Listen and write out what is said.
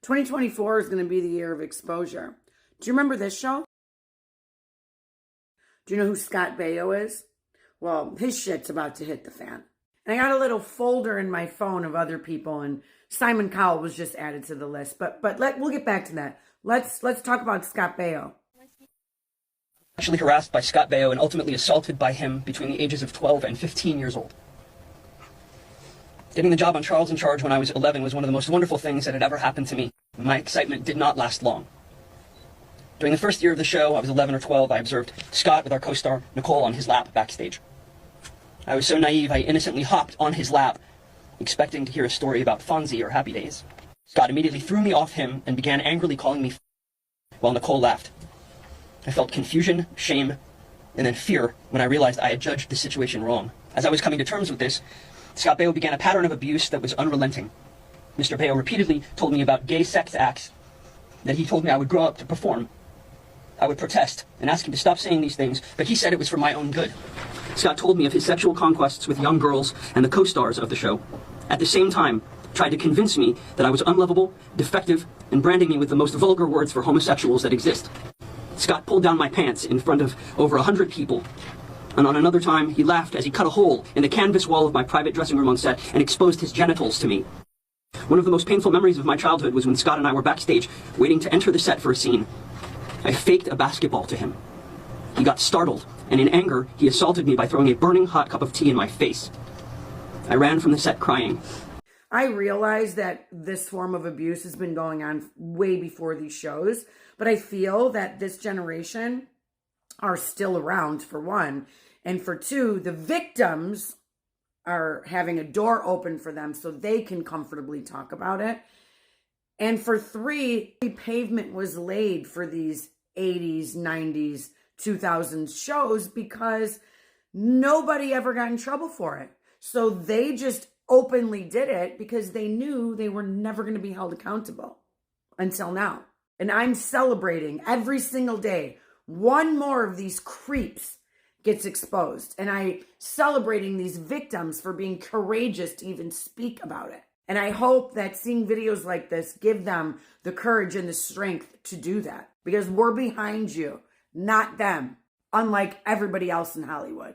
2024 is going to be the year of exposure. Do you remember this show? Do you know who Scott Baio is? Well, his shit's about to hit the fan. And I got a little folder in my phone of other people, and Simon Cowell was just added to the list. But we'll get back to that. Let's talk about Scott Baio. Actually harassed by Scott Baio and ultimately assaulted by him between the ages of 12 and 15 years old. Getting the job on Charles in Charge when I was 11 was one of the most wonderful things that had ever happened to me. My excitement did not last long. During the first year of the show, I was 11 or 12, I observed Scott with our co-star Nicole on his lap backstage. I was so naive, I innocently hopped on his lap, expecting to hear a story about Fonzie or Happy Days. Scott immediately threw me off him and began angrily calling me while Nicole laughed. I felt confusion, shame, and then fear when I realized I had judged the situation wrong. As I was coming to terms with this, Scott Baio began a pattern of abuse that was unrelenting. Mr. Baio repeatedly told me about gay sex acts that he told me I would grow up to perform. I would protest and ask him to stop saying these things, but he said it was for my own good. Scott told me of his sexual conquests with young girls and the co-stars of the show. At the same time, tried to convince me that I was unlovable, defective, and branding me with the most vulgar words for homosexuals that exist. Scott pulled down my pants in front of over 100 people. And on another time, he laughed as he cut a hole in the canvas wall of my private dressing room on set and exposed his genitals to me. One of the most painful memories of my childhood was when Scott and I were backstage, waiting to enter the set for a scene. I faked a basketball to him. He got startled, and in anger, he assaulted me by throwing a burning hot cup of tea in my face. I ran from the set crying. I realize that this form of abuse has been going on way before these shows, but I feel that this generation are still around, for one, and for two, the victims are having a door open for them so they can comfortably talk about it. And for three, the pavement was laid for these 80s, 90s, 2000s shows because nobody ever got in trouble for it. So they just openly did it because they knew they were never going to be held accountable until now. And I'm celebrating every single day. One more of these creeps gets exposed. And I'm celebrating these victims for being courageous to even speak about it. And I hope that seeing videos like this give them the courage and the strength to do that. Because we're behind you, not them, unlike everybody else in Hollywood.